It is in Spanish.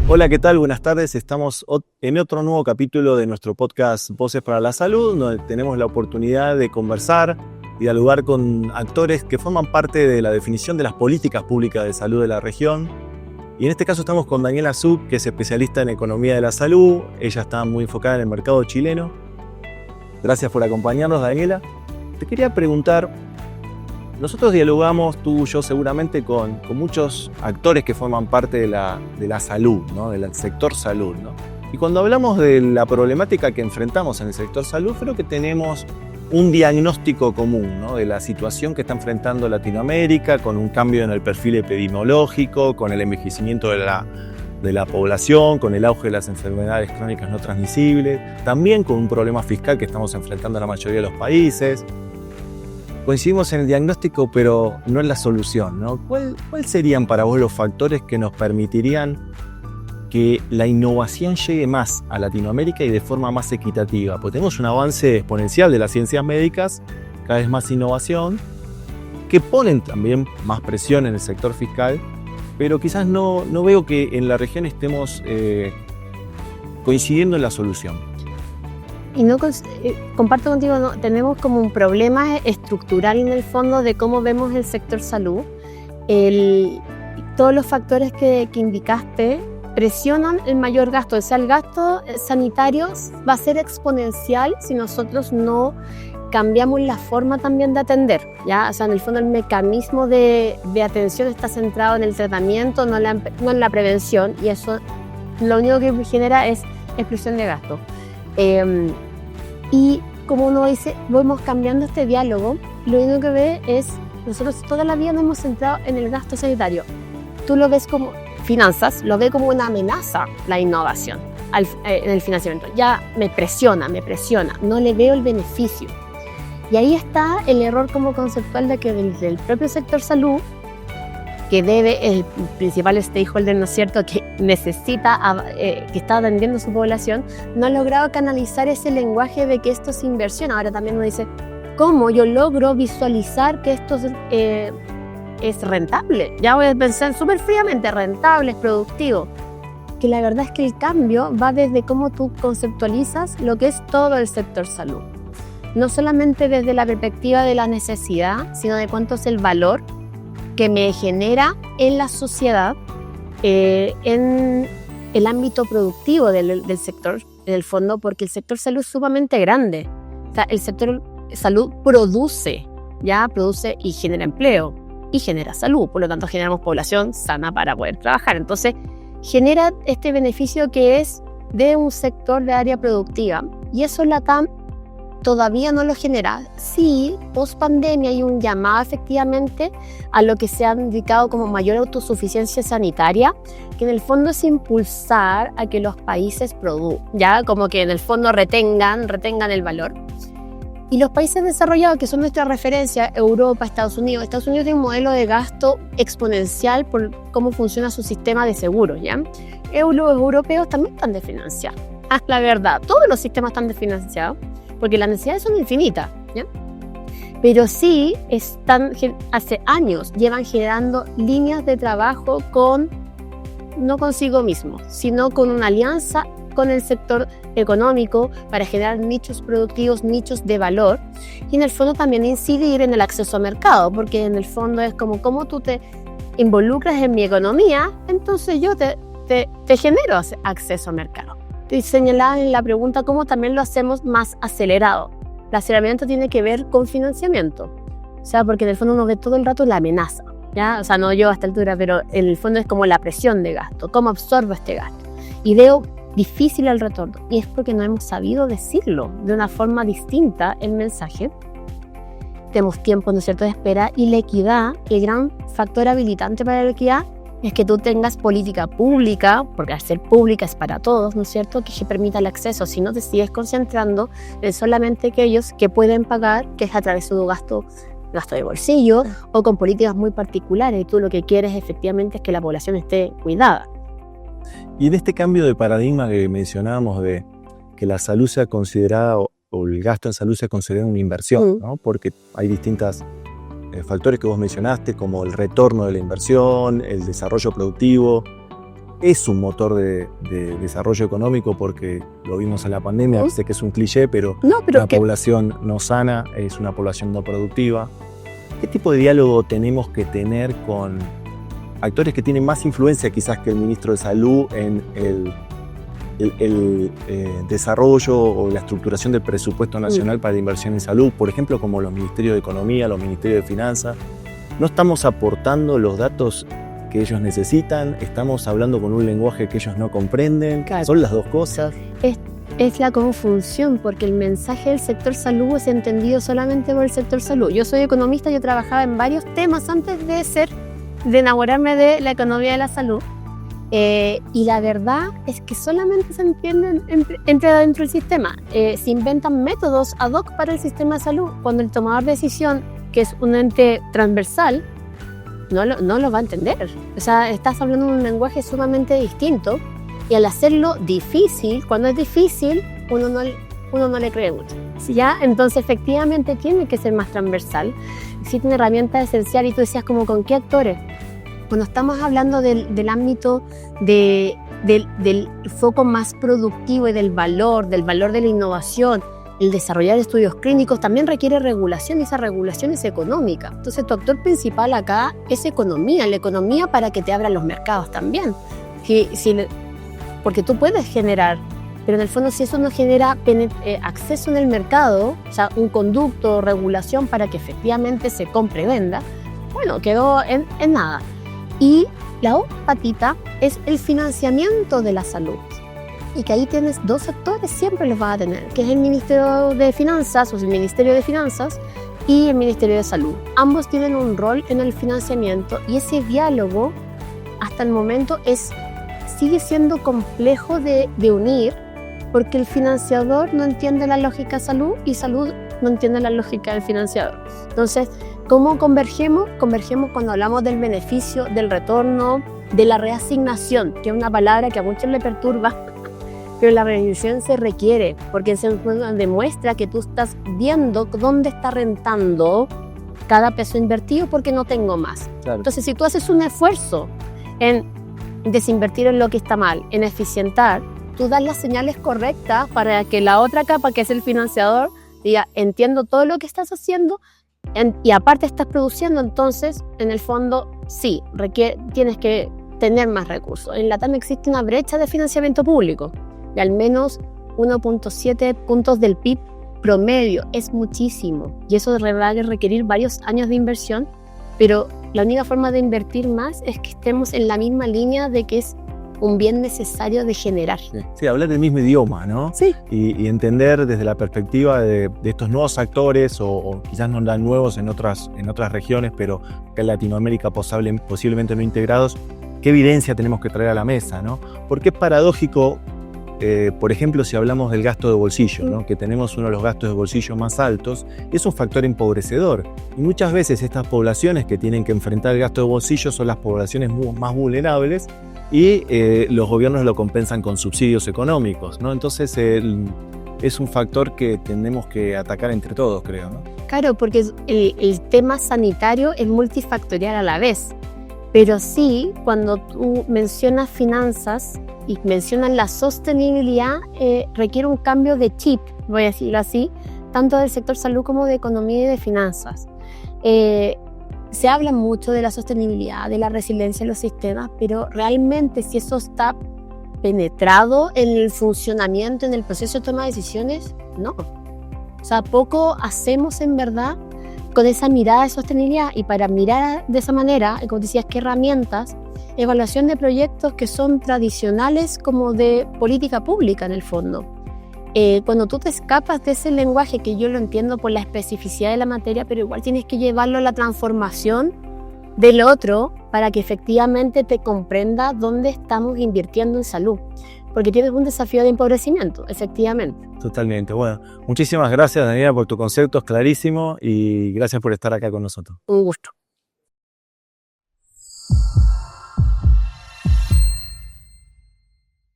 Hola, ¿qué tal? Buenas tardes. Estamos en otro nuevo capítulo de nuestro podcast Voces para la Salud, donde tenemos la oportunidad de conversar y dialogar con actores que forman parte de la definición de las políticas públicas de salud de la región. Y en este caso estamos con Daniela Zug, que es especialista en economía de la salud. Ella está muy enfocada en el mercado chileno. Gracias por acompañarnos, Daniela. Te quería preguntar, nosotros dialogamos, tú y yo seguramente, con muchos actores que forman parte de la salud, ¿no? Del sector salud, ¿no? Y cuando hablamos de la problemática que enfrentamos en el sector salud, creo que tenemos un diagnóstico común, ¿no? De la situación que está enfrentando Latinoamérica, con un cambio en el perfil epidemiológico, con el envejecimiento de la población, con el auge de las enfermedades crónicas no transmisibles, también con un problema fiscal que estamos enfrentando en la mayoría de los países. Coincidimos en el diagnóstico, pero no en la solución, ¿no? ¿Cuál serían para vos los factores que nos permitirían que la innovación llegue más a Latinoamérica y de forma más equitativa? Porque tenemos un avance exponencial de las ciencias médicas, cada vez más innovación, que ponen también más presión en el sector fiscal, pero quizás no veo que en la región estemos coincidiendo en la solución. Y comparto contigo, ¿no? Tenemos como un problema estructural en el fondo de cómo vemos el sector salud. Todos los factores que indicaste presionan el mayor gasto. O sea, el gasto sanitario va a ser exponencial si nosotros no cambiamos la forma también de atender, ¿ya? O sea, en el fondo el mecanismo de atención está centrado en el tratamiento, no en la prevención, y eso lo único que genera es explosión de gasto. Y como uno dice, vamos cambiando este diálogo, lo único que ve es, nosotros toda la vida nos hemos centrado en el gasto sanitario. Tú lo ves como finanzas, lo ves como una amenaza la innovación en el financiamiento. Ya me presiona, no le veo el beneficio. Y ahí está el error como conceptual de que desde el propio sector salud, que debe, el principal stakeholder, ¿no es cierto?, que necesita, que está atendiendo a su población, no ha logrado canalizar ese lenguaje de que esto es inversión. Ahora también uno dice, ¿cómo yo logro visualizar que esto es rentable? Ya voy a pensar súper fríamente, rentable, es productivo. Que la verdad es que el cambio va desde cómo tú conceptualizas lo que es todo el sector salud. No solamente desde la perspectiva de la necesidad, sino de cuánto es el valor que me genera en la sociedad, en el ámbito productivo del sector, en el fondo, porque el sector salud es sumamente grande. O sea, el sector salud produce y genera empleo y genera salud, por lo tanto generamos población sana para poder trabajar. Entonces genera este beneficio que es de un sector de área productiva, y eso LATAM todavía no lo genera. Sí, post pandemia hay un llamado efectivamente a lo que se ha indicado como mayor autosuficiencia sanitaria, que en el fondo es impulsar a que los países produzcan, ya como que en el fondo retengan el valor. Y los países desarrollados, que son nuestra referencia, Europa, Estados Unidos tiene un modelo de gasto exponencial por cómo funciona su sistema de seguros, ¿ya? Los europeos también están desfinanciados. La verdad, todos los sistemas están desfinanciados, porque las necesidades son infinitas, ¿ya? Pero sí hace años llevan generando líneas de trabajo no consigo mismo, sino con una alianza con el sector económico para generar nichos productivos, nichos de valor, y en el fondo también incidir en el acceso a mercado, porque en el fondo es como tú te involucras en mi economía, entonces yo te genero acceso a mercado. Te señalaba en la pregunta cómo también lo hacemos más acelerado. El aceleramiento tiene que ver con financiamiento, o sea, porque en el fondo uno ve todo el rato la amenaza, ¿ya? O sea, no yo a esta altura, pero en el fondo es como la presión de gasto, cómo absorbo este gasto. Y veo difícil el retorno, y es porque no hemos sabido decirlo de una forma distinta el mensaje. Tenemos tiempo, ¿no es cierto?, de espera, y la equidad, el gran factor habilitante para la equidad, es que tú tengas política pública, porque al ser pública es para todos, ¿no es cierto?, que permita el acceso. Si no, te sigues concentrando en solamente aquellos que pueden pagar, que es a través de tu gasto de bolsillo o con políticas muy particulares, y tú lo que quieres efectivamente es que la población esté cuidada. Y en este cambio de paradigma que mencionábamos, de que la salud sea considerada, o el gasto en salud sea considerado una inversión, ¿no? Porque hay distintos factores que vos mencionaste, como el retorno de la inversión, el desarrollo productivo, es un motor de desarrollo económico porque lo vimos en la pandemia, sé que es un cliché, pero una población no sana es una población no productiva. ¿Qué tipo de diálogo tenemos que tener con actores que tienen más influencia quizás que el ministro de Salud en el desarrollo o la estructuración del presupuesto nacional para la inversión en salud? Por ejemplo, como los ministerios de Economía, los ministerios de Finanzas. ¿No estamos aportando los datos que ellos necesitan? ¿Estamos hablando con un lenguaje que ellos no comprenden? Claro. ¿Son las dos cosas? Es la confusión, porque el mensaje del sector salud es entendido solamente por el sector salud. Yo soy economista, yo trabajaba en varios temas antes de enamorarme de la economía de la salud. Y la verdad es que solamente se entienden entra dentro del sistema. Se inventan métodos ad hoc para el sistema de salud, cuando el tomador de decisión, que es un ente transversal, no lo va a entender. O sea, estás hablando un lenguaje sumamente distinto, y al hacerlo difícil, cuando es difícil, uno no le cree mucho. ¿Ya? Entonces, efectivamente, tiene que ser más transversal. Existen herramientas esenciales, y tú decías, como ¿con qué actores? Cuando estamos hablando del ámbito del foco más productivo y del valor de la innovación, el desarrollar estudios clínicos también requiere regulación, y esa regulación es económica. Entonces, tu actor principal acá es economía, la economía para que te abran los mercados también. Porque tú puedes generar, pero en el fondo si eso no genera acceso en el mercado, o sea, un conducto, regulación para que efectivamente se compre y venda, bueno, quedó en nada. Y la otra patita es el financiamiento de la salud. Y que ahí tienes dos actores, siempre los vas a tener, que es el Ministerio de Finanzas, o el Ministerio de Finanzas, y el Ministerio de Salud. Ambos tienen un rol en el financiamiento, y ese diálogo, hasta el momento, sigue siendo complejo de unir, porque el financiador no entiende la lógica salud, y salud no entiende la lógica del financiador. Entonces, ¿cómo convergemos? Convergemos cuando hablamos del beneficio, del retorno, de la reasignación, que es una palabra que a muchos le perturba, pero la reasignación se requiere, porque se demuestra que tú estás viendo dónde está rentando cada peso invertido, porque no tengo más. Claro. Entonces, si tú haces un esfuerzo en desinvertir en lo que está mal, en eficientar, tú das las señales correctas para que la otra capa, que es el financiador, diga, entiendo todo lo que estás haciendo, y aparte estás produciendo, entonces, en el fondo, sí, tienes que tener más recursos. En LATAM existe una brecha de financiamiento público, de al menos 1.7 puntos del PIB promedio. Es muchísimo, y eso va a requerir varios años de inversión, pero la única forma de invertir más es que estemos en la misma línea de que es un bien necesario de generar. Sí, hablar el mismo idioma, ¿no? Sí. Y entender desde la perspectiva de estos nuevos actores, o quizás no tan nuevos en otras regiones, pero que en Latinoamérica posiblemente no integrados, qué evidencia tenemos que traer a la mesa, ¿no? Porque es paradójico, por ejemplo, si hablamos del gasto de bolsillo, ¿no? Que tenemos uno de los gastos de bolsillo más altos, es un factor empobrecedor. Y muchas veces estas poblaciones que tienen que enfrentar el gasto de bolsillo son las poblaciones más vulnerables, y los gobiernos lo compensan con subsidios económicos, ¿no? Entonces es un factor que tenemos que atacar entre todos, creo, ¿no? Claro, porque el tema sanitario es multifactorial a la vez, pero sí, cuando tú mencionas finanzas y mencionas la sostenibilidad, requiere un cambio de chip, voy a decirlo así, tanto del sector salud como de economía y de finanzas. Se habla mucho de la sostenibilidad, de la resiliencia de los sistemas, pero realmente si eso está penetrado en el funcionamiento, en el proceso de toma de decisiones, no. O sea, poco hacemos en verdad con esa mirada de sostenibilidad, y para mirar de esa manera, como decías, ¿qué herramientas? Evaluación de proyectos que son tradicionales como de política pública en el fondo. Cuando tú te escapas de ese lenguaje, que yo lo entiendo por la especificidad de la materia, pero igual tienes que llevarlo a la transformación del otro para que efectivamente te comprenda dónde estamos invirtiendo en salud, porque tienes un desafío de empobrecimiento, efectivamente. Totalmente. Bueno, muchísimas gracias, Daniela, por tus conceptos, clarísimo, y gracias por estar acá con nosotros. Un gusto.